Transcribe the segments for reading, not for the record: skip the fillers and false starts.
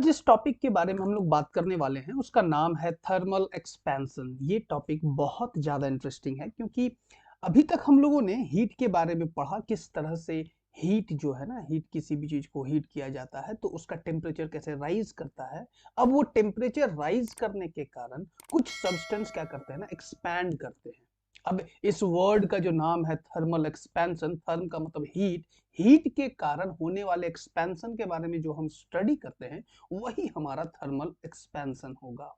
आज जिस टॉपिक के बारे में हम लोग बात करने वाले हैं उसका नाम है थर्मल एक्सपेंशन। ये टॉपिक बहुत ज़्यादा इंटरेस्टिंग है क्योंकि अभी तक हम लोगों ने हीट के बारे में पढ़ा, किस तरह से हीट जो है ना, हीट किसी भी चीज़ को हीट किया जाता है तो उसका टेम्परेचर कैसे राइज करता है। अब वो टेम्परेचर राइज करने के कारण कुछ सब्सटेंस क्या करते हैं ना, एक्सपैंड करते हैं। अब इस वर्ड का जो नाम है थर्मल एक्सपेंशन, थर्म का मतलब हीट, हीट के कारण होने वाले एक्सपेंशन के बारे में जो हम स्टडी करते हैं वही हमारा थर्मल एक्सपेंशन होगा।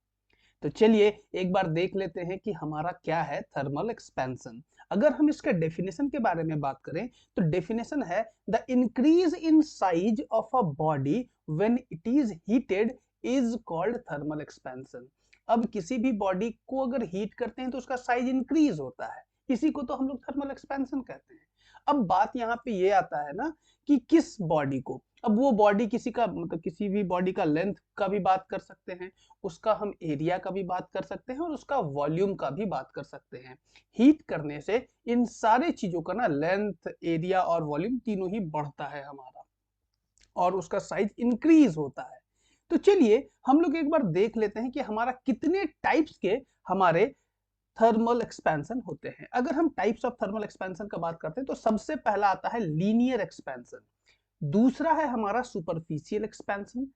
तो चलिए एक बार देख लेते हैं कि हमारा क्या है थर्मल एक्सपेंशन। अगर हम इसके डेफिनेशन के बारे में बात करें तो डेफिनेशन है the increase in size of a body when it is heated is called thermal expansion. अब किसी भी बॉडी को अगर हीट करते हैं तो उसका साइज इंक्रीज होता है, इसी को तो हम लोग थर्मल एक्सपेंशन कहते हैं। अब बात यहाँ पे ये आता है ना कि किस बॉडी को, अब वो बॉडी किसी का मतलब किसी भी बॉडी का लेंथ का भी बात कर सकते हैं, उसका हम एरिया का भी बात कर सकते हैं और उसका वॉल्यूम का भी बात कर सकते हैं। हीट करने से इन सारे चीजों का ना लेंथ, एरिया और वॉल्यूम तीनों ही बढ़ता है हमारा और उसका साइज इंक्रीज होता है। तो चलिए हम लोग एक बार देख लेते हैं कि हमारा कितने टाइप्स के हमारे थर्मल एक्सपेंशन होते हैं। अगर हम टाइप्स ऑफ थर्मल एक्सपेंशन का बात करते हैं तो सबसे पहला आता है लीनियर एक्सपेंशन, दूसरा है हमारा सुपरफिशियल एक्सपेंशन,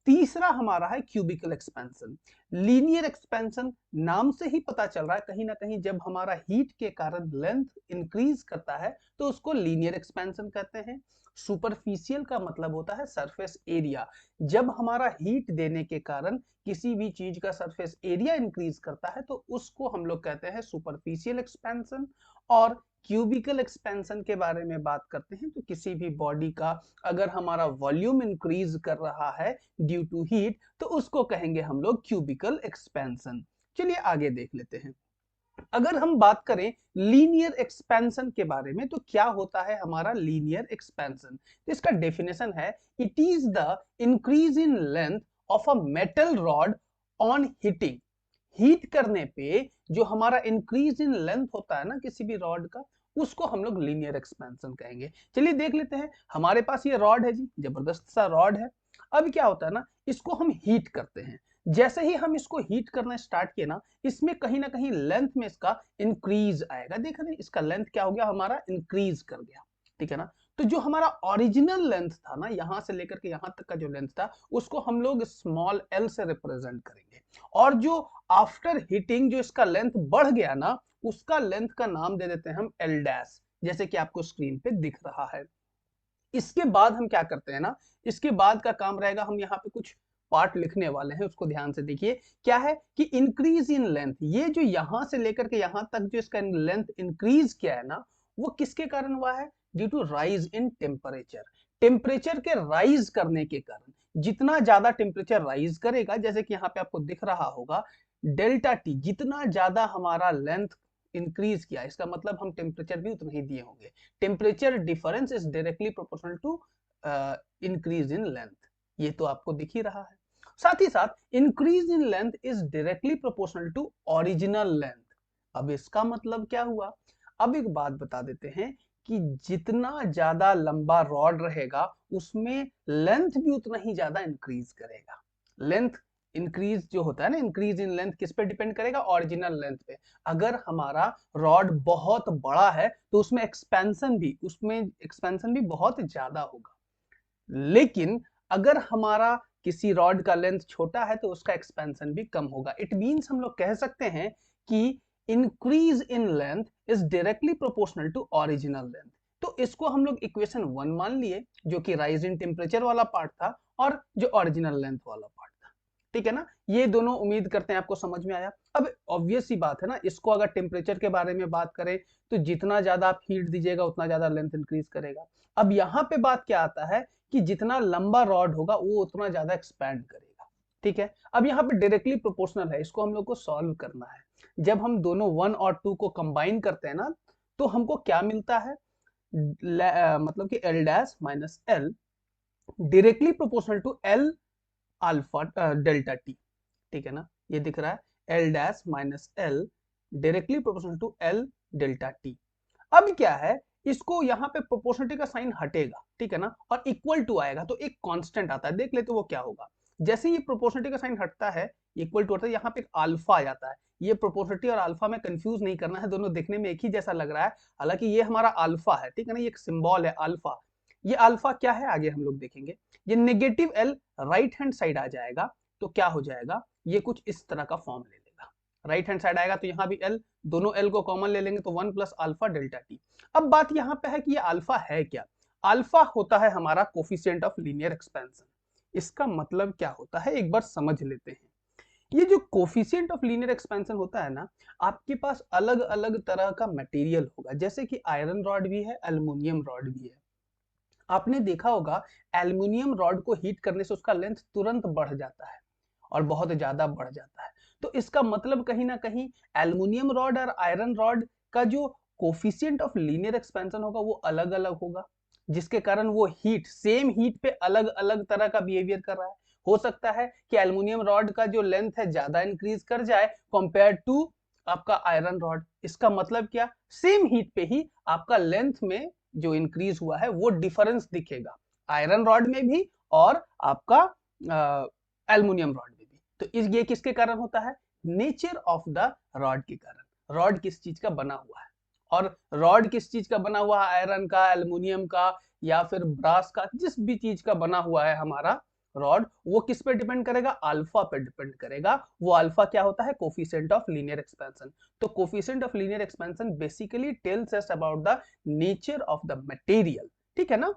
तीसरा हमारा है क्यूबिकल एक्सपेंशन। लीनियर एक्सपेंशन नाम से ही पता चल रहा है कहीं ना कहीं जब हमारा हीट के कारण लेंथ इंक्रीज करता है तो उसको लीनियर एक्सपेंशन कहते हैं। सुपरफिशियल का मतलब होता है सरफेस एरिया, जब हमारा हीट देने के कारण किसी भी चीज का सरफेस एरिया इंक्रीज करता है तो उसको हम लोग कहते हैं सुपरफिशियल एक्सपेंशन। और क्यूबिकल एक्सपेंशन के बारे में बात करते हैं तो किसी भी बॉडी का अगर हमारा वॉल्यूम इंक्रीज कर रहा है ड्यू टू हीट तो उसको कहेंगे हम लोग क्यूबिकल एक्सपेंशन। चलिए आगे देख लेते हैं। अगर हम बात करें लीनियर एक्सपेंशन के बारे में तो क्या होता है हमारा लीनियर एक्सपेंशन। तो इसका डेफिनेशन है it is the increase in length of a metal rod on heating. Heat करने पे जो हमारा इंक्रीज इन लेंथ होता है ना किसी भी रॉड का, उसको हम लोग लीनियर एक्सपेंशन कहेंगे। चलिए देख लेते हैं। हमारे पास ये रॉड है जी, जबरदस्त सा रॉड है। अब क्या होता है ना, इसको हम हीट करते हैं। जैसे ही हम इसको हीट करना स्टार्ट किए ना, इसमें कहीं ना कहीं लेंथ में इसका इंक्रीज आएगा। देख रहे हैं इसका लेंथ क्या हो गया, हमारा इंक्रीज कर गया। ठीक है ना। तो जो हमारा ओरिजिनल लेंथ था ना, यहां से लेकर के यहां तक का जो लेंथ था उसको हम लोग स्मॉल एल से रिप्रेजेंट करेंगे। और जो आफ्टर हीटिंग जो इसका लेंथ बढ़ गया ना, उसका लेंथ का नाम दे देते हैं हम एल डैश, जैसे कि आपको स्क्रीन पे दिख रहा है। इसके बाद हम क्या करते हैं ना, इसके बाद का काम रहेगा, हम यहाँ पे कुछ पार्ट लिखने वाले हैं, उसको ध्यान से देखिए। क्या है कि इंक्रीज इन लेंथ, ये जो यहां से लेकर के यहां तक जो इसका लेंथ इंक्रीज किया है ना, वो किसके कारण हुआ है, due to rise in temperature. Temperature के राइज करने के कारण, जितना ज्यादा टेम्परेचर राइज करेगा, जैसे कि यहाँ पे आपको दिख रहा होगा डेल्टा टी, जितना ज्यादा हमारा लेंथ इंक्रीज किया, इसका मतलब हम टेम्परेचर भी उतना ही दिए होंगे। Temperature difference is directly proportional to increase in length, ये तो आपको दिख ही रहा है। साथ ही साथ increase in length is directly proportional to original length. अब इसका मतलब क्या हुआ, अब एक बात बता देते हैं कि जितना ज्यादा लंबा रॉड रहेगा उसमें लेंथ भी उतना ही ज्यादा इंक्रीज करेगा। लेंथ इंक्रीज जो होता है ना, इंक्रीज इन लेंथ किस पे डिपेंड करेगा, ओरिजिनल लेंथ पे। अगर हमारा रॉड बहुत बड़ा है तो उसमें एक्सपेंशन भी बहुत ज्यादा होगा। लेकिन अगर हमारा किसी रॉड का लेंथ छोटा है तो उसका एक्सपेंशन भी कम होगा। इट मींस हम लोग कह सकते हैं कि increase in length is directly proportional to original length. तो इसको हम लोग इक्वेशन 1 मान लिए, जो कि राइज इन टेम्परेचर वाला पार्ट था और जो ओरिजिनल लेंथ वाला पार्ट था। ठीक है ना, ये दोनों उम्मीद करते हैं आपको समझ में आया। अब ऑब्वियस सी बात है ना, इसको अगर टेम्परेचर के बारे में बात करें तो जितना ज्यादा आप हीट दीजिएगा उतना ज्यादा लेंथ इंक्रीज करेगा। अब यहाँ पे बात क्या आता है कि जितना लंबा रॉड होगा वो उतना ज्यादा एक्सपैंड करेगा। ठीक है, अब यहाँ पे डायरेक्टली प्रोपोर्शनल है, इसको हम लोग को सॉल्व करना है। जब हम दोनों 1 और 2 को कंबाइन करते हैं ना तो हमको क्या मिलता है, मतलब कि l dash minus l directly proportional to l alpha delta T. ठीक है ना, ये दिख रहा है L dash minus l directly proportional to l delta t. अब क्या है, इसको यहाँ पे प्रोपोर्शनलिटी का साइन हटेगा, ठीक है ना, और इक्वल टू आएगा तो एक कांस्टेंट आता है, देख लेते वो क्या होगा। जैसे ये प्रोपोर्शनलिटी का साइन हटता है, इक्वल टू होता है, यहाँ पे एक अल्फा आ जाता है। ये प्रोपोर्शनलिटी और अल्फा में कंफ्यूज नहीं करना है, दोनों देखने में एक ही जैसा लग रहा है, हालांकि ये हमारा अल्फा है, ठीक है ना, ये एक सिंबल है अल्फा। ये अल्फा क्या है आगे हम लोग देखेंगे। ये negative L right hand side आ जाएगा तो क्या हो जाएगा, ये कुछ इस तरह का फॉर्म ले लेगा। राइट हैंड साइड आएगा तो यहाँ भी एल, दोनों एल को कॉमन ले लेंगे तो 1 प्लस अल्फा डेल्टा टी। अब बात यहाँ पे है कि ये अल्फा है क्या। अल्फा होता है हमारा कोफिशिएंट ऑफ लीनियर एक्सपेंशन। इसका मतलब क्या होता है एक बार समझ लेते हैं। ये जो कोफिशिएंट ऑफ लीनियर एक्सपेंशन होता है ना, आपके पास अलग अलग तरह का मटेरियल होगा, जैसे कि आयरन रॉड भी है, एल्युमिनियम रॉड भी है। आपने देखा होगा एल्युमिनियम रॉड को हीट करने से उसका लेंथ तुरंत बढ़ जाता है और बहुत ज्यादा बढ़ जाता है। तो इसका मतलब कहीं ना कहीं एल्युमिनियम रॉड और आयरन रॉड का जो कोफिशिएंट ऑफ लीनियर एक्सपेंशन होगा वो अलग अलग होगा, जिसके कारण वो हीट, सेम हीट पे अलग अलग तरह का बिहेवियर कर रहा है। हो सकता है कि एल्युमिनियम रॉड का जो लेंथ है ज्यादा इंक्रीज कर जाए कंपेयर टू आपका आयरन रॉड। इसका मतलब क्या, सेम हीट पे ही आपका लेंथ में जो इंक्रीज हुआ है वो डिफरेंस दिखेगा, आयरन रॉड में भी और आपका एल्युमिनियम रॉड में भी। तो ये किसके कारण होता है, नेचर ऑफ द रॉड के कारण। रॉड किस चीज का बना हुआ है, और रॉड किस चीज का बना हुआ है, आयरन का, एल्युमिनियम का या फिर ब्रास का, जिस भी चीज का बना हुआ है हमारा रॉड, वो किस पे डिपेंड करेगा, अल्फा पे डिपेंड करेगा। वो अल्फा क्या होता है, कोफिशिएंट ऑफ लीनियर एक्सपेंशन। तो coefficient of linear expansion basically tells us about the nature of the material, ठीक है ना।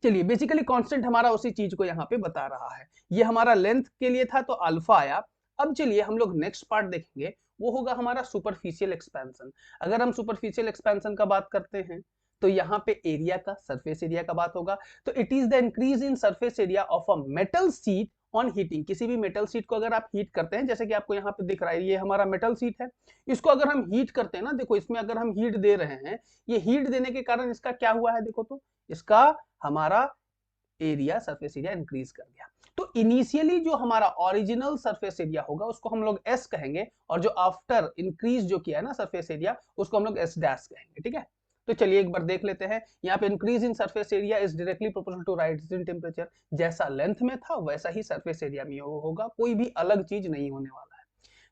चलिए, बेसिकली कांस्टेंट हमारा उसी चीज को यहाँ पे बता रहा है। ये हमारा लेंथ के लिए था तो अल्फा आया। अब चलिए हम लोग नेक्स्ट पार्ट देखेंगे, वो होगा हमारा सुपरफिशियल एक्सपेंशन। अगर हम सुपरफिशियल एक्सपेंशन का बात करते हैं तो यहाँ पे एरिया का, सरफेस एरिया का बात होगा। तो it is the increase in surface area of a metal sheet on heating. किसी भी मेटल शीट को अगर आप हीट करते हैं, जैसे कि आपको यहाँ पे दिख रहा है, ये हमारा मेटल शीट है, इसको अगर हम हीट करते हैं ना, देखो इसमें अगर हम हीट दे रहे हैं, ये हीट देने के कारण इसका क्या हुआ है, देखो तो इसका हमारा एरिया, सरफेस एरिया इंक्रीज कर गया। तो इनिशियली जो हमारा ओरिजिनल सरफेस एरिया होगा उसको हम लोग एस कहेंगे, और जो आफ्टर इंक्रीज जो किया है ना सरफेस एरिया, उसको हम लोग एस डैश कहेंगे, ठीक है। तो चलिए एक बार देख लेते हैं, यहाँ पे increase in surface area is directly proportional to rise in temperature. जैसा लेंथ में था वैसा ही सरफेस एरिया में होगा, कोई भी अलग चीज नहीं होने वाला है।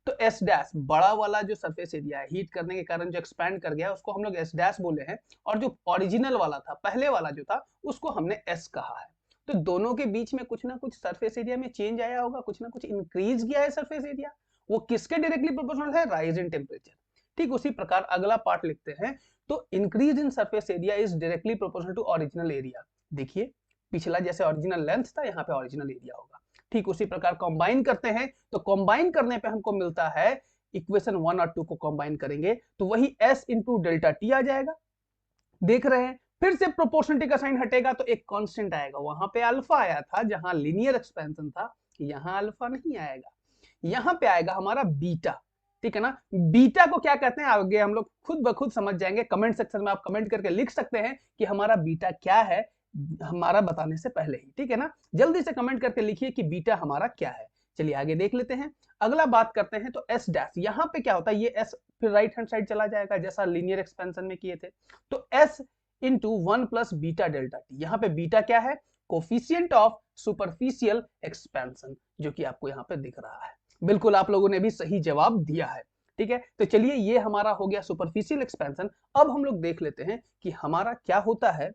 तो एस डैश, बड़ा वाला जो सरफेस एरिया है हीट करने के कारण जो एक्सपैंड कर गया उसको हम लोग एस डैश बोले हैं, और जो ओरिजिनल वाला था, पहले वाला जो था, उसको हमने एस कहा है। तो दोनों के बीच में कुछ ना कुछ सरफेस एरिया में चेंज आया होगा, कुछ ना कुछ इंक्रीज किया है सरफेस एरिया, वो किसके डायरेक्टली प्रोपोर्शनल है, राइज इन टेम्परेचर। ठीक उसी प्रकार अगला पार्ट लिखते हैं, तो increase in surface area is directly proportional to original area. देखिए पिछला जैसे ओरिजिनल लेंथ था, यहाँ पे ओरिजिनल एरिया होगा। ठीक उसी प्रकार कंबाइन करते हैं, तो कंबाइन करने पे हमको मिलता है, इक्वेशन 1 और 2 को कंबाइन करेंगे तो वही s इंटू डेल्टा टी आ जाएगा। देख रहे हैं, फिर से प्रोपोर्शनलिटी का साइन हटेगा तो एक कांस्टेंट आएगा, वहां पे अल्फा आया था जहां लीनियर एक्सपेंशन था, यहां अल्फा नहीं आएगा, यहां पे आएगा हमारा बीटा, ठीक है ना। बीटा को क्या कहते हैं आगे हम लोग खुद ब खुद समझ जाएंगे, कमेंट सेक्शन में आप कमेंट करके लिख सकते हैं कि हमारा बीटा क्या है, हमारा बताने से पहले ही, ठीक है ना। जल्दी से कमेंट करके लिखिए कि बीटा हमारा क्या है। चलिए आगे देख लेते हैं, अगला बात करते हैं, तो एस डैश, यहाँ पे क्या होता है, ये एस फिर राइट हैंड साइड चला जाएगा जैसा लीनियर एक्सपेंशन में किए थे। तो S into 1 plus beta delta T, यहाँ पे बीटा क्या है, कोफिशिएंट ऑफ सुपरफिशियल एक्सपेंशन, जो कि आपको यहाँ पे दिख रहा है। बिल्कुल आप लोगों ने भी सही जवाब दिया है, ठीक है। तो चलिए ये हमारा हो गया सुपरफिशियल एक्सपेंशन। अब हम लोग देख लेते हैं कि हमारा क्या होता है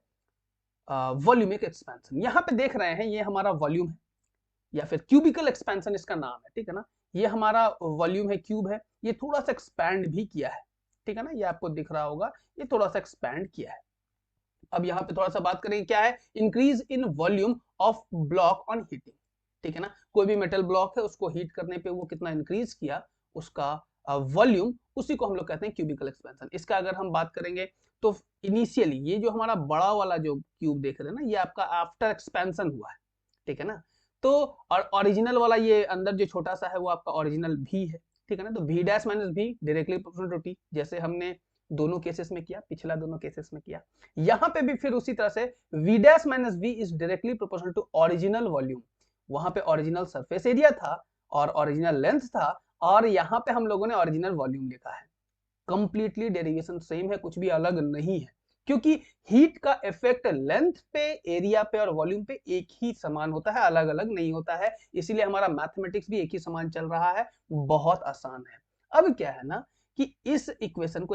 वॉल्यूमिक एक्सपेंशन। यहाँ पे देख रहे हैं ये हमारा वॉल्यूम है या फिर क्यूबिकल एक्सपेंशन इसका नाम है, ठीक है ना। ये हमारा वॉल्यूम है, क्यूब है, ये थोड़ा सा एक्सपैंड भी किया है, ठीक है ना, ये आपको दिख रहा होगा, ये थोड़ा सा एक्सपैंड किया है। अब यहाँ पे थोड़ा सा बात करेंगे क्या है, increase in volume of block on heating, ठीक है ना। कोई भी मेटल ब्लॉक है उसको हीट करने पे वो कितना इंक्रीज किया उसका वॉल्यूम, उसी को हम लोग कहते हैं क्यूबिकल एक्सपेंशन। इसका अगर हम बात करेंगे तो इनिशियली ये जो हमारा बड़ा वाला जो क्यूब देख रहे हैं ना, ये आपका आफ्टर एक्सपेंशन हुआ है, ठीक है ना। तो और ओरिजिनल वाला ये अंदर जो छोटा सा है वो आपका ओरिजिनल भी है, ठीक है ना। तो v dash minus v directly proportional to t, जैसे हमने दोनों केसेस में किया, पिछला दोनों केसेस में किया, यहाँ पे भी फिर उसी तरह से v dash minus v is directly proportional to original volume. वहां पे ओरिजिनल सरफेस एरिया था और ओरिजिनल लेंथ था, और यहाँ पे हम लोगों ने ओरिजिनल वॉल्यूम लिखा है। कंप्लीटली डेरिवेशन सेम है, कुछ भी अलग नहीं है, क्योंकि हीट का इफेक्ट लेंथ पे, एरिया पे और वॉल्यूम पे एक ही समान होता है, अलग अलग नहीं होता है। इसीलिए हमारा मैथमेटिक्स भी एक ही समान चल रहा है, बहुत आसान है। अब क्या है ना कि इस इक्वेशन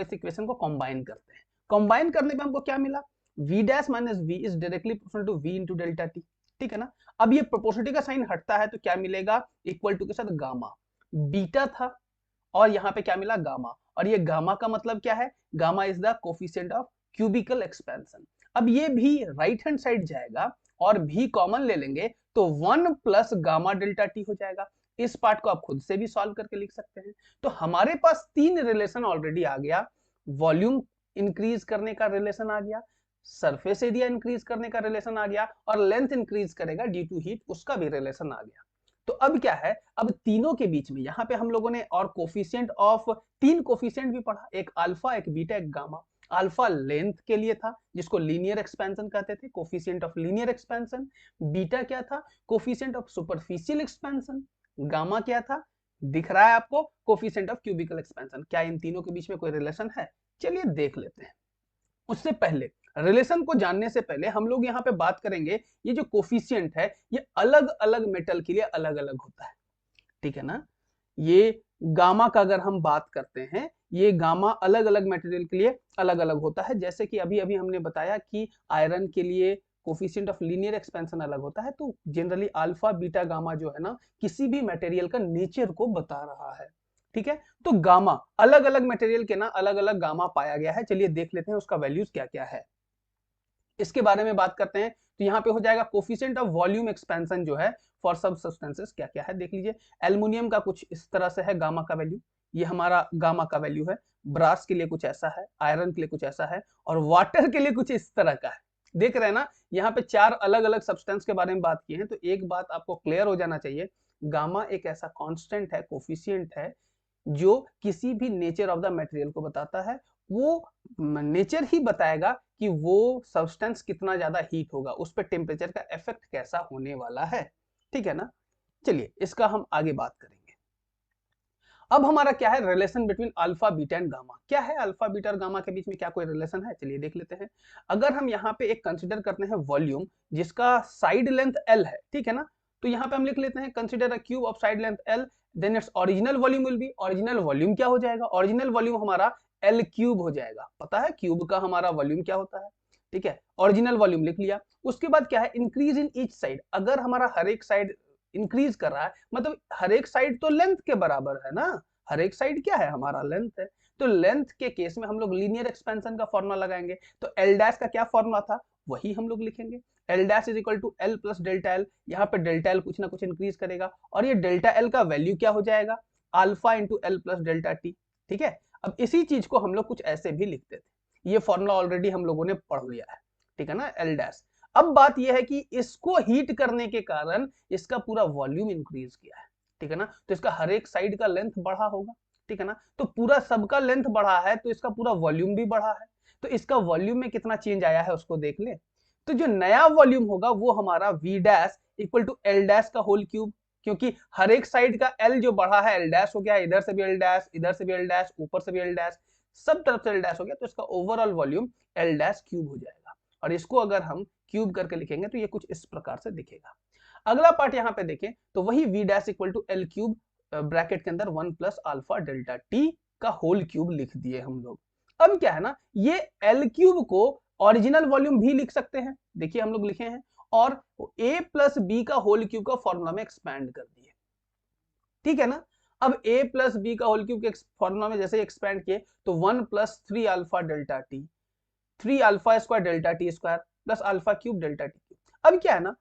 को कंबाइन करते हैं। कंबाइन करने पे हमको क्या मिला, v dash minus v is directly proportional to v into delta T, ठीक है ना। अब ये प्रोपोर्शनलिटी का साइन हटता है तो क्या मिलेगा, इक्वल टू के साथ गामा, बीटा था और यहाँ पे क्या मिला, गामा। और ये गामा का मतलब क्या है, gamma is the coefficient of cubicle expansion. अब ये भी राइट हैंड साइड जाएगा और भी कॉमन ले लेंगे तो 1 प्लस गामा डेल्टा टी हो जाएगा। इस पार्ट को आप खुद से भी सॉल्व करके लिख सकते हैं। तो हमारे पास तीन रिलेशन ऑलरेडी आ गया, वॉल्यूम इंक्रीज करने का रिलेशन आ गया, सरफेस एरिया इंक्रीज करने का रिलेशन आ गया और लेंथ इंक्रीज करेगा ड्यू टू हीट, उसका भी रिलेशन आ गया। तो अब क्या है, अब तीनों के बीच में यहाँ पे हम लोगों ने और कोफिशिएंट ऑफ, तीन कोफिशिएंट भी पढ़ा, एक अल्फा, एक बीटा, एक गामा। अल्फा लेंथ के लिए था जिसको लीनियर एक्सपेंशन कहते थे, coefficient of linear expansion. Beta क्या था, coefficient of superficial expansion. Gamma क्या था, दिख रहा है आपको, कोफिशिएंट ऑफ क्यूबिकल एक्सपेंशन। क्या इन तीनों के बीच में कोई रिलेशन है, चलिए देख लेते हैं। उससे पहले, रिलेशन को जानने से पहले हम लोग यहाँ पे बात करेंगे, ये जो कोफिशिएंट है ये अलग अलग मेटल के लिए अलग अलग होता है, ठीक है ना। ये गामा का अगर हम बात करते हैं, ये गामा अलग अलग मटेरियल के लिए अलग अलग होता है। जैसे कि अभी अभी हमने बताया कि आयरन के लिए कोफिशिएंट ऑफ लीनियर एक्सपेंशन अलग होता है, तो जनरली अल्फा बीटा गामा जो है ना, किसी भी मटेरियल का नेचर को बता रहा है, ठीक है। तो गामा अलग अलग मटेरियल के ना अलग अलग गामा पाया गया है। चलिए देख लेते हैं उसका वैल्यूज क्या क्या है, इसके बारे में बात करते हैं। तो यहाँ पे हो जाएगा कोफिशिएंट ऑफ वॉल्यूम एक्सपेंशन जो है फॉर सब सब्सटेंसेस क्या क्या है देख लीजिए। एल्युमिनियम का कुछ इस तरह से है गामा का वैल्यू, ये हमारा गामा का वैल्यू है। ब्रास के लिए कुछ ऐसा है, आयरन के लिए कुछ ऐसा है और वाटर के लिए कुछ इस तरह का है। देख रहे हैं ना, यहाँ पे चार अलग अलग सब्सटेंस के बारे में बात की है। तो एक बात आपको क्लियर हो जाना चाहिए, गामा एक ऐसा कांस्टेंट है, कोफिशिएंट है जो किसी भी नेचर ऑफ द मटेरियल को बताता है। वो नेचर ही बताएगा कि वो सब्सटेंस कितना ज्यादा हीट होगा, उस पर टेम्परेचर का इफेक्ट कैसा होने वाला है, ठीक है ना। चलिए इसका हम आगे बात करेंगे। अब हमारा क्या है, relation between alpha beta and gamma. क्या है अल्फा बीटा और गामा के बीच में क्या कोई रिलेशन है, चलिए देख लेते हैं। अगर हम यहाँ पे एक कंसिडर करते हैं वॉल्यूम जिसका साइड लेंथ एल है, ठीक है ना, तो यहाँ पे हम लिख लेते हैं consider a cube of side length L, then its original volume will be, original volume क्या हो जाएगा, ओरिजिनल वॉल्यूम हमारा एल क्यूब हो जाएगा। पता है क्यूब का हमारा वॉल्यूम क्या होता है, ठीक है। ओरिजिनल वॉल्यूम लिख लिया। उसके बाद क्या है, इंक्रीज इन ईच साइड। अगर हमारा हर एक साइड इंक्रीज कर रहा है, मतलब हर एक साइड तो लेंथ के बराबर है ना, हर एक साइड क्या है, हमारा लेंथ है। तो लेंथ के केस में हम लोग लीनियर एक्सपेंशन का फॉर्मूला लगाएंगे। तो एल डैश का क्या फॉर्मूला था, वही हम लोग लिखेंगे, L dash is equal to L plus delta L. यहाँ पे डेल्टा एल कुछ ना कुछ इंक्रीज करेगा और ये डेल्टा एल का वैल्यू क्या हो जाएगा, alpha into L plus delta T, ठीक है। अब इसी चीज को हम लोग कुछ ऐसे भी लिखते थे, ये फॉर्मूला ऑलरेडी हम लोगों ने पढ़ लिया है, ठीक है ना, एल डैश। अब बात यह है कि इसको हीट करने के कारण इसका पूरा वॉल्यूम इंक्रीज किया है, ठीक है ना। तो इसका हर एक साइड का लेंथ बढ़ा होगा, ठीक है ना। तो पूरा सबका लेंथ बढ़ा है तो इसका पूरा वॉल्यूम भी बढ़ा है। तो इसका वॉल्यूम में कितना चेंज आया है उसको देख ले। तो जो नया वॉल्यूम होगा वो हमारा v dash equal to L dash का होल क्यूब, क्योंकि हर एक साइड का एल जो बढ़ा है एल डैश हो गया, इधर से भी एल डैश, इधर से भी एल डैश, ऊपर से भी एल डैश, सब तरफ से एल डैश हो गया। तो इसका overall volume L dash cube हो जाएगा। और इसको अगर हम क्यूब करके लिखेंगे तो ये कुछ इस प्रकार से दिखेगा। अगला पार्ट यहाँ पे देखें तो वही v dash equal to L cube bracket के अंदर 1 प्लस अल्फा डेल्टा टी का होल क्यूब लिख दिए हम लोग। अब क्या है ना, ये एल क्यूब को ओरिजिनल वॉल्यूम भी लिख सकते हैं, देखिए हम लोग लिखे हैं, और a प्लस बी का होल क्यूब का फॉर्मूला में एक्सपैंड कर दिए, ठीक है ना। अब a प्लस बी का होल क्यूब के फॉर्मूला में जैसे एक्सपैंड किए तो 1 plus 3 alpha delta T, 3 alpha square delta T square plus alpha cube delta T cube. अब क्या है ना,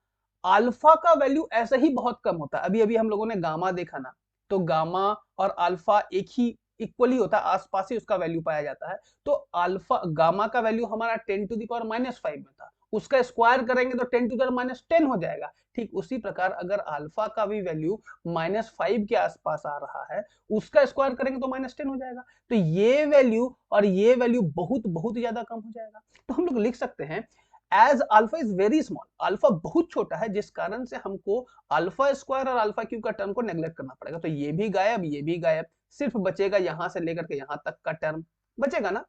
अल्फा का वैल्यू ऐसा ही बहुत कम होता है। अभी अभी हम लोगों ने गामा देखा ना, तो गामा और अल्फा एक ही इक्वली होता है, आसपास ही उसका वैल्यू पाया जाता है। तो अल्फा गामा का वैल्यू हमारा 10 टू द पावर -5 में था, उसका स्क्वायर करेंगे तो 10 टू द पावर -10 हो जाएगा। ठीक उसी प्रकार अगर अल्फा का भी वैल्यू -5 के आसपास आ रहा है, उसका स्क्वायर करेंगे तो -10 हो जाएगा। तो ये वैल्यू और ये वैल्यू बहुत बहुत ज्यादा कम हो जाएगा। तो हम लोग लिख सकते हैं as alpha is very small, alpha बहुत छोटा है, जिस कारण से हमको अल्फा स्क्वायर और अल्फा क्यूब का टर्म को नेग्लेक्ट करना पड़ेगा। तो ये भी गायब, ये भी गायब, सिर्फ बचेगा यहां से लेकर के यहां तक का टर्म बचेगा ना।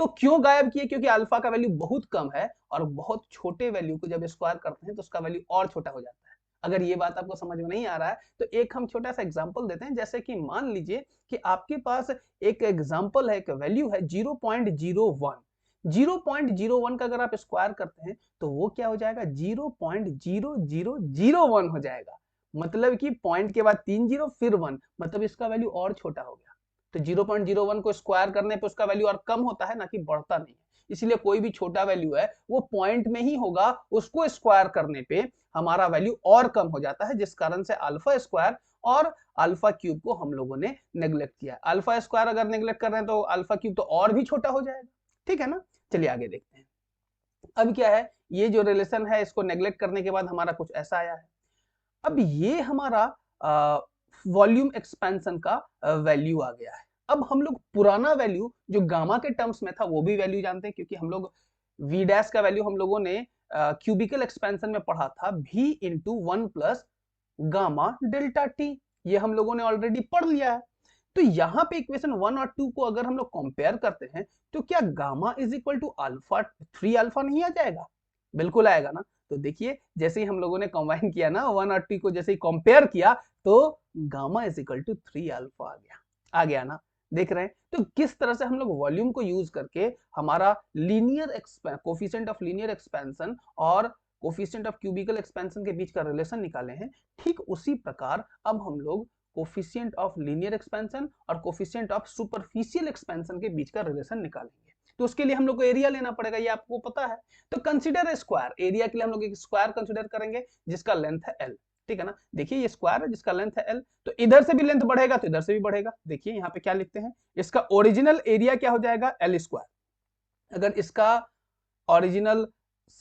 तो क्यों गायब किए? क्योंकि अल्फा का वैल्यू बहुत कम है और बहुत छोटे वैल्यू को जब स्क्वायर करते हैं तो उसका वैल्यू और छोटा हो जाता है। अगर ये बात आपको समझ में नहीं आ रहा है तो एक हम छोटा सा एग्जांपल देते हैं। जैसे कि मान लीजिए कि आपके पास एक एग्जांपल है, एक वैल्यू है 0.01। 0.01 का अगर आप स्क्वायर करते हैं तो वो क्या हो जाएगा? 0.0001 हो जाएगा। मतलब कि पॉइंट के बाद 3 जीरो फिर 1, मतलब इसका वैल्यू और छोटा हो गया। तो 0.01 को स्क्वायर करने पे उसका वैल्यू और कम होता है, ना कि बढ़ता नहीं है। इसलिए कोई भी छोटा वैल्यू है वो पॉइंट में ही होगा, उसको स्क्वायर करने पे हमारा वैल्यू और कम हो जाता है, जिस कारण से अल्फा स्क्वायर और अल्फा क्यूब को हम लोगों ने नेग्लेक्ट किया। अल्फा स्क्वायर अगर नेग्लेक्ट कर रहे हैं तो अल्फा क्यूब तो और भी छोटा हो जाएगा। ठीक है ना? चलिए आगे देखते हैं। अब क्या है, ये जो रिलेशन है इसको नेग्लेक्ट करने के बाद हमारा कुछ ऐसा आया है। अब ये हमारा वॉल्यूम एक्सपेंशन का वैल्यू आ गया है। अब हम लोग पुराना वैल्यू जो गामा के टर्म्स में था वो भी वैल्यू जानते हैं, क्योंकि हम लोग वी डैश का वैल्यू हम लोगों ने क्यूबिकल एक्सपेंशन में पढ़ा था, v into 1 plus gamma delta T. ये हम लोगों ने ऑलरेडी पढ़ लिया है। तो यहाँ पे इक्वेशन 1 और 2 को अगर हम लोग कंपेयर करते हैं तो क्या gamma is equal to alpha 3 alpha नहीं आ जाएगा? बिल्कुल आएगा ना। तो देखिए जैसे ही हम लोगों ने कंबाइन किया ना 1 और 2 को, जैसे ही कंपेयर किया तो gamma is equal to 3 alpha आ गया ना। देख रहे हैं तो किस तरह से हम लोग वॉल्यूम को यूज करके हमारा linear coefficient of linear expansion और कोफिशिएंट ऑफ क्यूबिकल एक्सपेंशन के बीच का रिलेशन निकाले हैं। ठीक उसी प्रकार अब हम लोग कोफिशिएंट ऑफ लीनियर एक्सपेंशन और कोफिशिएंट ऑफ सुपरफिशियल एक्सपेंशन के बीच का रिलेशन निकालेंगे। तो उसके लिए हम लोग को एरिया लेना पड़ेगा, ये आपको पता है। तो कंसीडर ए स्क्वायर। एरिया के लिए हम लोग एक स्क्वायर कंसीडर करेंगे जिसका लेंथ है l। ठीक है ना? देखिए ये स्क्वायर है जिसका लेंथ है l, तो इधर से भी लेंथ बढ़ेगा तो इधर से भी बढ़ेगा। देखिए यहाँ पे क्या लिखते हैं, इसका ओरिजिनल एरिया क्या हो जाएगा? l square. अगर इसका ओरिजिनल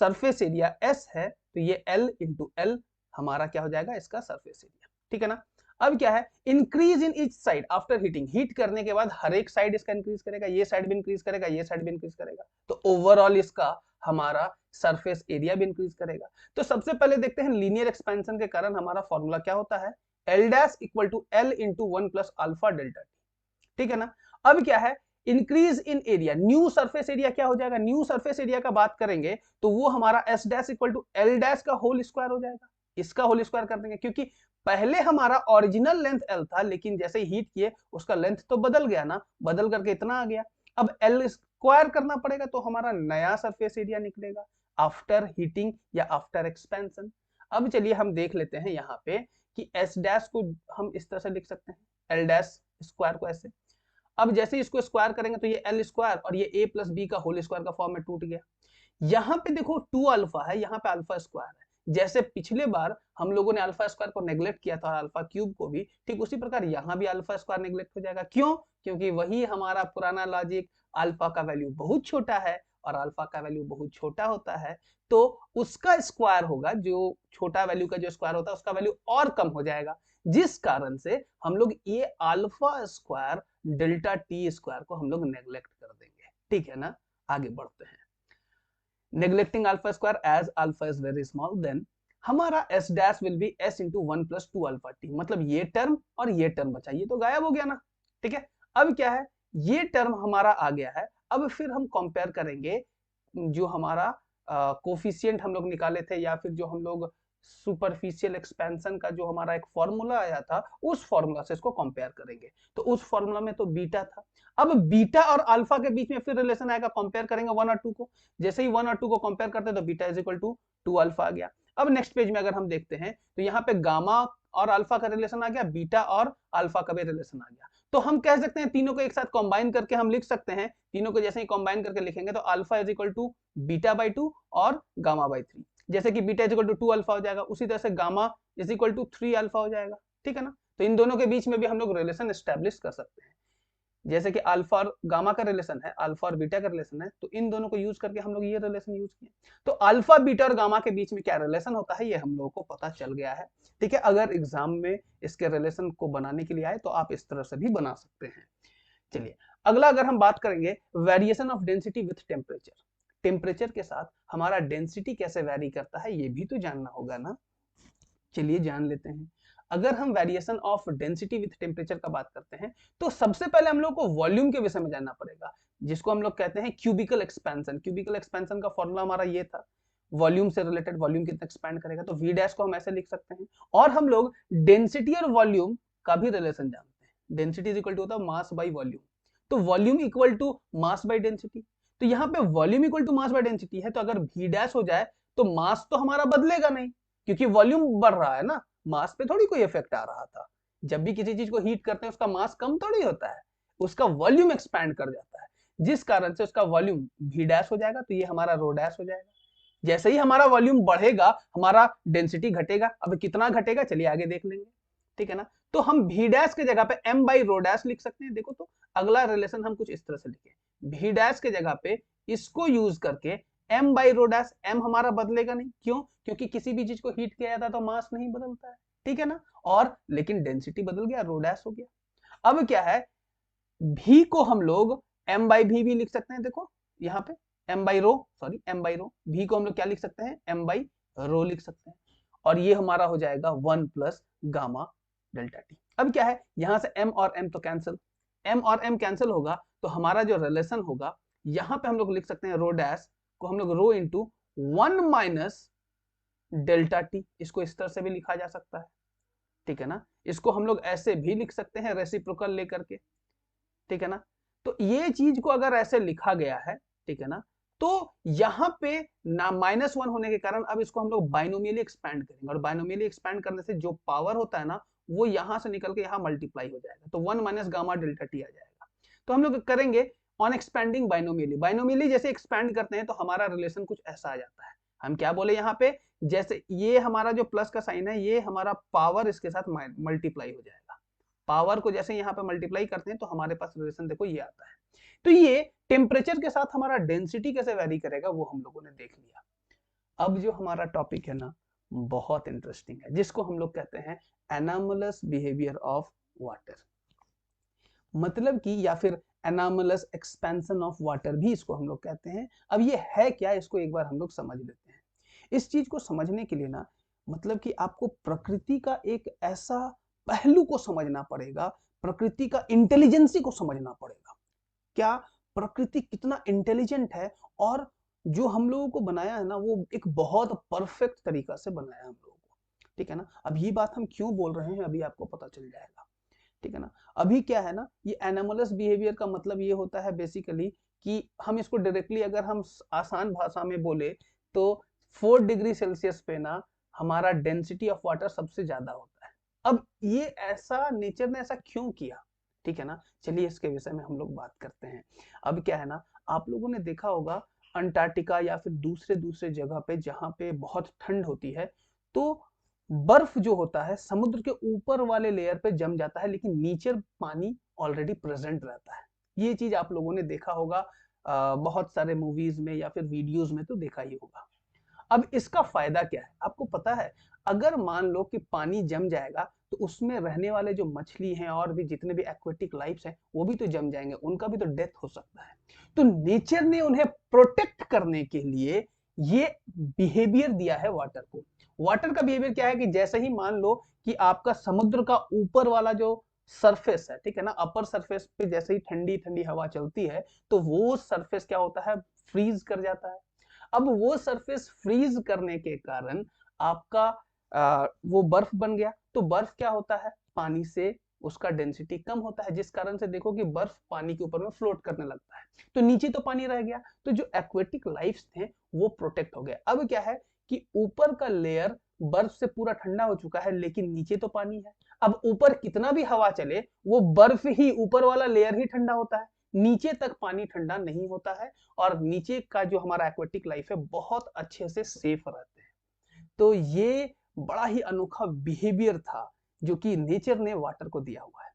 सरफेस एरिया s है तो ये l इंटू l हमारा क्या हो जाएगा? इसका सरफेस एरिया। ठीक है ना? अब क्या है, increase in each side after heating. Heat करने के बाद हर एक साइड इसका इंक्रीज करेगा, ये साइड भी इंक्रीज करेगा, ये साइड भी इंक्रीज करेगा, तो ओवरऑल इसका हमारा सरफेस एरिया भी इंक्रीज करेगा। तो सबसे पहले देखते हैं लीनियर एक्सपेंशन के कारण हमारा फॉर्मूला क्या होता है, L dash equal to L into 1 plus alpha delta T. ठीक है ना? अब क्या है, increase in area, new surface area क्या हो जाएगा? न्यू सरफेस एरिया का बात करेंगे तो वो हमारा S dash equal to L dash का होल स्क्वायर हो जाएगा। इसका होल स्क्वायर कर देंगे, क्योंकि पहले हमारा ओरिजिनल लेंथ एल था, लेकिन जैसे ही हीट किए उसका लेंथ तो बदल गया ना, बदल करके इतना आ गया। अब एल स्क्वायर करना पड़ेगा तो हमारा नया सरफेस एरिया निकलेगा आफ्टर हीटिंग या आफ्टर एक्सपेंशन। अब चलिए हम देख लेते हैं यहाँ पे कि एस डैश को हम इस तरह से लिख सकते हैं, एल डैश स्क्वायर को ऐसे। अब जैसे इसको स्क्वायर करेंगे तो ये एल स्क्वायर और ये ए प्लस बी का होल स्क्वायर का फॉर्म में टूट गया। यहाँ पे देखो 2 अल्फा है, यहाँ पे अल्फा स्क्वायर है। जैसे पिछले बार हम लोगों ने अल्फा स्क्वायर को नेग्लेक्ट किया था, अल्फा क्यूब को भी, ठीक उसी प्रकार यहाँ भी अल्फा स्क्वायर नेग्लेक्ट हो जाएगा। क्यों? क्योंकि वही हमारा पुराना लॉजिक, अल्फा का वैल्यू बहुत छोटा है और अल्फा का वैल्यू बहुत छोटा होता है, तो उसका स्क्वायर होगा, जो छोटा वैल्यू का जो स्क्वायर होता है उसका वैल्यू और कम हो जाएगा, जिस कारण से हम लोग ये alpha square delta T square को हम लोग नेग्लेक्ट कर देंगे। ठीक है ना? आगे बढ़ते हैं। neglecting alpha square as alpha is very small, then हमारा s dash will be s into 1 plus 2 alpha t। मतलब ये टर्म और ये टर्म बचा, ये तो गायब हो गया ना। ठीक है? अब क्या है, ये टर्म हमारा आ गया है। अब फिर हम कंपेयर करेंगे जो हमारा कोफिशिएंट हम लोग निकाले थे, या फिर जो हम लोग सुपरफिशियल एक्सपेंशन का जो हमारा एक फॉर्मूला आया था, उस फॉर्मूला से इसको कंपेयर करेंगे। तो उस फॉर्मूला में तो बीटा था। अब बीटा और अल्फा के बीच में फिर रिलेशन आएगा, कंपेयर करेंगे 1 और 2 को। जैसे ही 1 और 2 को कंपेयर करते हैं तो beta is equal to 2 alpha आ गया। अब नेक्स्ट पेज में अगर हम देखते हैं तो यहाँ पे गामा और अल्फा का रिलेशन आ गया, बीटा और अल्फा का भी रिलेशन आ गया। तो हम कह सकते हैं तीनों को एक साथ कंबाइन करके हम लिख सकते हैं। तीनों को जैसे ही कंबाइन करके लिखेंगे तो alpha is equal to beta by 2 और गामा बाई 3। जैसे कि beta is equal to 2 alpha हो जाएगा, उसी तरह से gamma is equal to 3 alpha हो जाएगा। ठीक है ना? तो इन दोनों के बीच में भी हम लोग रिलेशन एस्टेब्लिश कर सकते हैं। जैसे कि अल्फा और गामा का रिलेशन है, अल्फा और बीटा का रिलेशन है, तो इन दोनों को यूज करके हम लोग ये रिलेशन यूज किए। तो अल्फा बीटा और गामा के बीच में क्या रिलेशन होता है ये हम लोगों को पता चल गया है। ठीक है? अगर एग्जाम में इसके रिलेशन को बनाने के लिए आए तो आप इस तरह से भी बना सकते हैं। चलिए अगला अगर हम बात करेंगे variation of density with temperature. Temperature के साथ हमारा डेंसिटी कैसे वेरी करता है ये भी तो जानना होगा ना। चलिए जान लेते हैं। अगर हम variation of density with temperature का बात करते हैं तो सबसे पहले हम लोग को वॉल्यूम के विषय में जानना पड़ेगा। जिसको हम लोग कहते हैं क्यूबिकल एक्सपेंशन। क्यूबिकल एक्सपेंशन का फॉर्मूला हमारा ये था, वॉल्यूम से रिलेटेड, वॉल्यूम कितना एक्सपैंड करेगा, तो वी डैश को हम ऐसे लिख सकते हैं। और हम लोग डेंसिटी और वॉल्यूम का भी रिलेशन जानते हैं। डेंसिटी इज इक्वल टू होता है मास बाई वॉल्यूम, तो volume equal to mass by density. तो यहाँ पे volume equal to mass by density है, तो अगर वी डैश हो जाए तो मास तो हमारा बदलेगा नहीं, क्योंकि वॉल्यूम बढ़ रहा है ना, मास पे थोड़ी कोई इफेक्ट आ रहा था। जब भी किसी चीज को हीट करते हैं उसका मास कम थोड़ी होता है, उसका वॉल्यूम एक्सपैंड कर जाता है, जिस कारण से उसका वॉल्यूम वी डैश हो जाएगा, तो ये हमारा रो डैश हो जाएगा। जैसे ही हमारा वॉल्यूम बढ़ेगा हमारा डेंसिटी घटेगा। अब कितना घटेगा चलिए आगे देख लेंगे, ठीक है ना। तो हम वी डैश के जगह पे m बाई रो डैश लिख सकते हैं। देखो तो अगला रिलेशन हम कुछ इस तरह से लिखे, वी डैश के जगह पे इसको यूज करके m by rho dash, m हमारा बदलेगा नहीं, क्यों? क्योंकि किसी भी चीज को हीट किया जाता है तो मास नहीं बदलता है, ठीक है ना। और लेकिन डेंसिटी बदल गया, रो डैश हो गया। अब क्या है, भी को हम लोग m बाई भी भी लिख सकते हैं। देखो यहाँ पे m by rho, sorry m by rho, भी को हम लोग क्या लिख सकते हैं, m बाई रो लिख सकते हैं। और ये हमारा हो जाएगा 1 प्लस गामा डेल्टा टी। अब क्या है, यहां से m और m तो कैंसिल, m और m कैंसिल होगा, तो हमारा जो रिलेशन होगा यहां पे हम लोग लिख सकते हैं रो डैश को हम लोग rho into 1 minus delta T, इसको इस तरह से भी लिखा जा सकता है, ठीक है ना। इसको हम लोग ऐसे भी लिख सकते हैं रेसिप्रोकल लेकर के, ठीक है ना। तो ये चीज को अगर ऐसे लिखा गया है, ठीक है ना, तो यहां पे ना -1 होने के कारण अब इसको हम लोग बाइनोमियली एक्सपैंड करेंगे, और बाइनोमियली एक्सपैंड करने से जो पावर होता है ना वो यहां से निकल के यहां मल्टीप्लाई हो जाएगा, तो 1 माइनस गामा डेल्टा टी आ जाएगा। तो हम लोग करेंगे ऑन एक्सपैंडिंग बाइनोमियली, बाइनोमियली जैसे एक्सपैंड करते हैं तो हमारा रिलेशन कुछ ऐसा आ जाता है। हम क्या बोले यहाँ पे, जैसे ये हमारा जो प्लस का साइन है ये हमारा पावर इसके साथ मल्टीप्लाई हो जाएगा, पावर को जैसे यहाँ पे मल्टीप्लाई करते हैं तो हमारे पास रिलेशन देखो ये आता है। तो ये टेम्परेचर के साथ हमारा डेंसिटी कैसे वैरी करेगा वो हम लोगों ने देख लिया। अब जो हमारा टॉपिक है ना बहुत इंटरेस्टिंग है, जिसको हम लोग कहते हैं एनामलस बिहेवियर ऑफ वाटर, मतलब कि या फिर एनामलस एक्सपेंशन ऑफ वाटर भी इसको हम लोग कहते हैं। अब ये है क्या, इसको एक बार हम लोग समझ लेते हैं। इस चीज को समझने के लिए ना मतलब कि आपको प्रकृति का एक ऐसा पहलू को समझना पड़ेगा, प्रकृति का इंटेलिजेंसी को समझना पड़ेगा। क्या प्रकृति कितना इंटेलिजेंट है, और जो हम लोगों को बनाया है ना वो एक बहुत परफेक्ट तरीका से बनाया है हम लोगों को, ठीक है ना। अब ये बात हम क्यों बोल रहे हैं अभी आपको पता चल जाएगा, ठीक है ना। अभी क्या है ना, ये एनामलस बिहेवियर का मतलब ये होता है बेसिकली कि हम इसको डायरेक्टली अगर हम आसान भाषा में बोले तो 4 डिग्री सेल्सियस पे ना हमारा डेंसिटी ऑफ वाटर सबसे ज्यादा होता है। अब ये ऐसा नेचर ने ऐसा क्यों किया, ठीक है ना, चलिए इसके विषय में हम लोग बात करते हैं। अब क्या है ना, आप लोगों ने देखा होगा अंटार्कटिका या फिर दूसरे दूसरे जगह पे जहाँ पे बहुत ठंड होती है, तो बर्फ जो होता है समुद्र के ऊपर वाले लेयर पे जम जाता है, लेकिन नीचे पानी ऑलरेडी प्रेजेंट रहता है। ये चीज आप लोगों ने देखा होगा बहुत सारे मूवीज में या फिर वीडियोस में तो देखा ही होगा। अब इसका फायदा क्या है आपको पता है, अगर मान लो कि पानी जम जाएगा तो उसमें रहने वाले जो मछली हैं और भी जितने भी एक्वेटिक लाइफ्स हैं वो भी तो जम जाएंगे, उनका भी तो डेथ हो सकता है। तो नेचर ने उन्हें प्रोटेक्ट करने के लिए ये बिहेवियर दिया है वाटर को। वाटर का बिहेवियर क्या है कि जैसे ही मान लो कि आपका समुद्र का ऊपर वाला जो सरफेस है, ठीक है ना, अपर सरफेस पे जैसे ही ठंडी ठंडी हवा चलती है तो वो सरफेस क्या होता है, फ्रीज कर जाता है। अब वो सरफेस फ्रीज करने के कारण आपका वो बर्फ बन गया, तो बर्फ क्या होता है, पानी से उसका डेंसिटी कम होता है, जिस कारण से देखो कि बर्फ पानी के ऊपर में फ्लोट करने लगता है, तो नीचे तो पानी रह गया, तो जो एक्वेटिक लाइफ्स थे वो प्रोटेक्ट हो गए। अब क्या है कि ऊपर का लेयर बर्फ से पूरा ठंडा हो चुका है लेकिन नीचे तो पानी है। अब ऊपर कितना भी हवा चले वो बर्फ ही, ऊपर वाला लेयर ही ठंडा होता है, नीचे तक पानी ठंडा नहीं होता है, और नीचे का जो हमारा एक्वेटिक लाइफ है बहुत अच्छे से सेफ रहते हैं। तो ये बड़ा ही अनोखा बिहेवियर था जो कि नेचर ने वाटर को दिया हुआ है।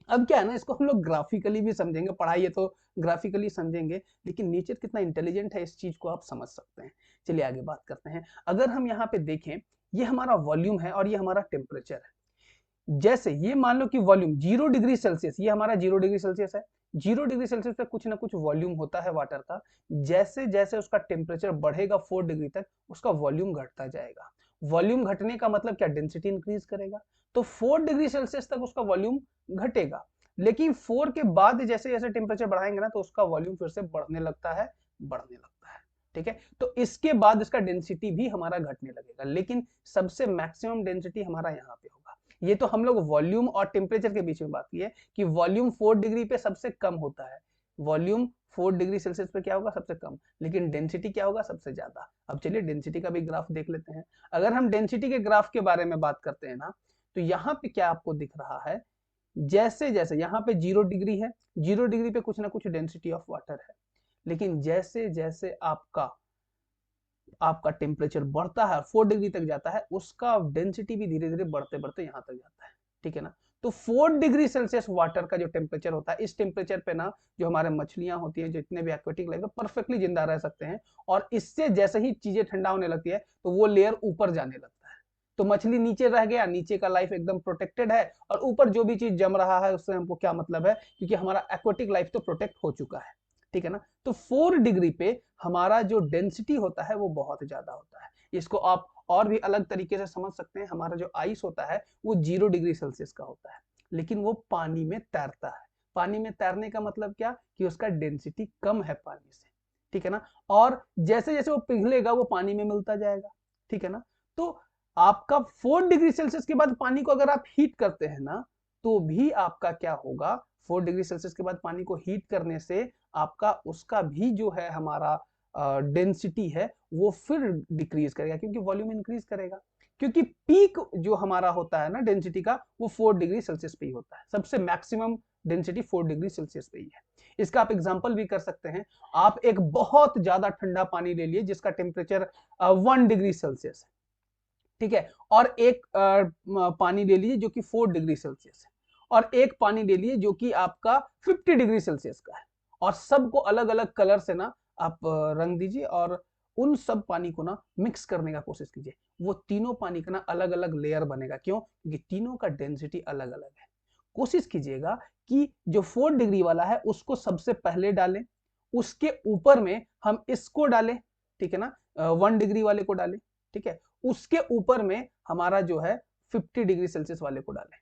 अब क्या है ना, इसको हम लोग ग्राफिकली भी समझेंगे, पढ़ाई है तो ग्राफिकली समझेंगे, लेकिन नेचर कितना इंटेलिजेंट है इस चीज को आप समझ सकते हैं। चलिए आगे बात करते हैं। अगर हम यहाँ पे देखें, ये हमारा वॉल्यूम है और ये हमारा टेम्परेचर है। जैसे ये मान लो कि वॉल्यूम 0 डिग्री सेल्सियस, ये हमारा 0 डिग्री सेल्सियस है, 0 डिग्री सेल्सियस पे कुछ ना कुछ वॉल्यूम होता है वाटर का। जैसे जैसे उसका टेम्परेचर बढ़ेगा 4 डिग्री तक उसका वॉल्यूम घटता जाएगा। वॉल्यूम घटने का मतलब क्या, डेंसिटी इंक्रीज करेगा, तो 4 डिग्री सेल्सियस तक उसका वॉल्यूम घटेगा। लेकिन 4 के बाद जैसे जैसे टेम्परेचर बढ़ाएंगे ना तो उसका वॉल्यूम फिर से बढ़ने लगता है, बढ़ने लगता है। ठीक है, तो इसके बाद इसका डेंसिटी भी हमारा घटने लगेगा, लेकिन सबसे मैक्सिमम डेंसिटी हमारा यहाँ पे होगा। ये तो हम लोग वॉल्यूम और टेम्परेचर के बीच में बात की है कि वॉल्यूम 4 डिग्री पे सबसे कम होता है, वॉल्यूम 4 डिग्री सेल्सियस पे क्या होगा, सबसे कम, लेकिन डेंसिटी क्या होगा, सबसे ज्यादा। अब चलिए डेंसिटी का भी ग्राफ देख लेते हैं। अगर हम डेंसिटी के ग्राफ के बारे में बात करते हैं ना, तो यहाँ पे क्या आपको दिख रहा है, जैसे जैसे यहाँ पे 0 डिग्री है, 0 डिग्री पे कुछ ना कुछ डेंसिटी ऑफ वाटर है, लेकिन जैसे जैसे आपका आपका टेम्परेचर बढ़ता है, 4 डिग्री तक जाता है, उसका डेंसिटी भी धीरे धीरे बढ़ते बढ़ते यहाँ तक जाता है। ठीक है ना, तो 4 डिग्री सेल्सियस वाटर का जो टेम्परेचर होता है, इस टेम्परेचर पे ना जो हमारे मछलियां होती हैं, जितने भी एक्वेटिक लाइफ है, परफेक्टली जिंदा रह सकते हैं। और इससे जैसे ही चीजें ठंडा होने लगती है तो वो लेयर ऊपर जाने लगता है, तो मछली नीचे रह गया, नीचे का लाइफ एकदम प्रोटेक्टेड है, और ऊपर जो भी चीज जम रहा है उससे हमको क्या मतलब है, क्योंकि हमारा एक्वेटिक लाइफ तो प्रोटेक्ट हो चुका है। ठीक है ना, तो 4 डिग्री पे हमारा जो डेंसिटी होता है वो बहुत ज्यादा होता है। इसको आप और भी अलग तरीके से समझ सकते हैं, हमारा जो आइस होता है वो 0 डिग्री सेल्सियस का होता है, लेकिन वो पानी में तैरता है। पानी में तैरने का मतलब क्या, कि उसका डेंसिटी कम है पानी से। ठीक है ना, और जैसे जैसे वो पिघलेगा वो पानी में मिलता जाएगा। ठीक है ना, तो आपका 4 डिग्री सेल्सियस के बाद पानी को अगर आप हीट करते हैं ना, तो भी आपका क्या होगा, 4 डिग्री सेल्सियस के बाद पानी को हीट करने से आपका उसका भी जो है हमारा डेंसिटी है वो फिर डिक्रीज करेगा, क्योंकि वॉल्यूम इंक्रीज करेगा। क्योंकि पीक जो हमारा होता है ना डेंसिटी का, वो 4 डिग्री सेल्सियस पे ही होता है, सबसे मैक्सिमम डेंसिटी 4 डिग्री सेल्सियस पे ही है। इसका आप एग्जांपल भी कर सकते हैं। आप एक बहुत ज्यादा ठंडा पानी ले लिए जिसका टेम्परेचर 1 डिग्री सेल्सियस है, ठीक है, और एक पानी ले लीजिए जो कि 4 डिग्री सेल्सियस है, और एक पानी ले लीजिए जो कि आपका 50 डिग्री सेल्सियस का है, और सबको अलग अलग कलर से ना आप रंग दीजिए, और उन सब पानी को ना मिक्स करने का कोशिश कीजिए। वो तीनों पानी का ना अलग अलग लेयर बनेगा। क्यों, क्योंकि तीनों का डेंसिटी अलग अलग है। कोशिश कीजिएगा कि जो 4 डिग्री वाला है उसको सबसे पहले डालें, उसके ऊपर में हम इसको डालें, ठीक है ना, 1 डिग्री वाले को डालें, ठीक है, उसके ऊपर में हमारा जो है 50 डिग्री सेल्सियस वाले को डालें।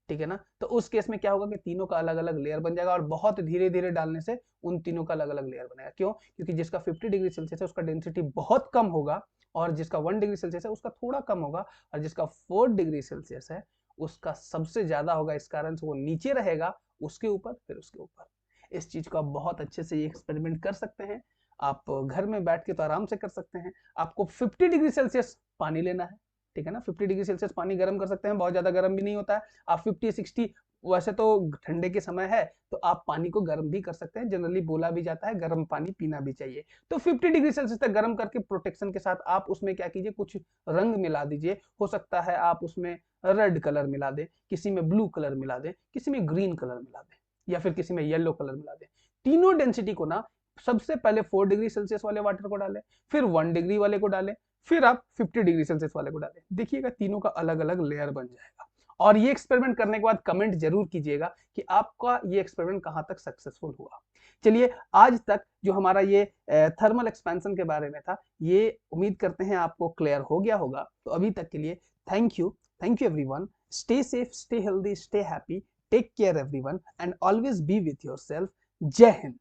ठीक है ना, तो उस केस में क्या होगा कि तीनों का अलग अलग लेयर बन जाएगा, और बहुत धीरे धीरे डालने से उन तीनों का अलग अलग लेयर बनेगा। क्यों, क्योंकि जिसका 50 डिग्री सेल्सियस है उसका डेंसिटी बहुत कम होगा, और जिसका 1 डिग्री सेल्सियस है उसका थोड़ा कम होगा, और जिसका 4 डिग्री सेल्सियस है उसका सबसे ज्यादा होगा। इस कारण से वो नीचे रहेगा, उसके ऊपर, फिर उसके ऊपर। इस चीज को आप बहुत अच्छे से ये एक्सपेरिमेंट कर सकते हैं। आप घर में बैठ के तो आराम से कर सकते हैं। आपको 50 डिग्री सेल्सियस पानी लेना है, ठीक है ना, 50 डिग्री सेल्सियस पानी गर्म कर सकते हैं, बहुत ज्यादा गर्म भी नहीं होता है। आप 50-60, वैसे तो ठंडे के समय है तो आप पानी को गर्म भी कर सकते हैं, जनरली बोला भी जाता है गर्म पानी पीना भी चाहिए। तो 50 डिग्री सेल्सियस तक गर्म करके प्रोटेक्शन के साथ आप उसमें क्या कीजिए, कुछ रंग मिला दीजिए। हो सकता है आप उसमें रेड कलर मिला दें, किसी में ब्लू कलर मिला दें, किसी में ग्रीन कलर मिला दें, या फिर किसी में येलो कलर मिला दें। तीनों डेंसिटी को ना सबसे पहले 4 डिग्री सेल्सियस वाले वाटर को डालें, फिर 1 डिग्री वाले को डालें, फिर आप 50 डिग्री सेल्सियस वाले को डालें। देखिएगा तीनों का अलग अलग लेयर बन जाएगा। और ये एक्सपेरिमेंट करने के बाद कमेंट जरूर कीजिएगा कि आपका ये एक्सपेरिमेंट कहां तक सक्सेसफुल हुआ। चलिए, आज तक जो हमारा ये थर्मल एक्सपेंशन के बारे में था, ये उम्मीद करते हैं आपको क्लियर हो गया होगा। तो अभी तक के लिए thank you everyone. Stay safe, stay healthy, stay happy, take care everyone, and always be with yourself. जय हिंद।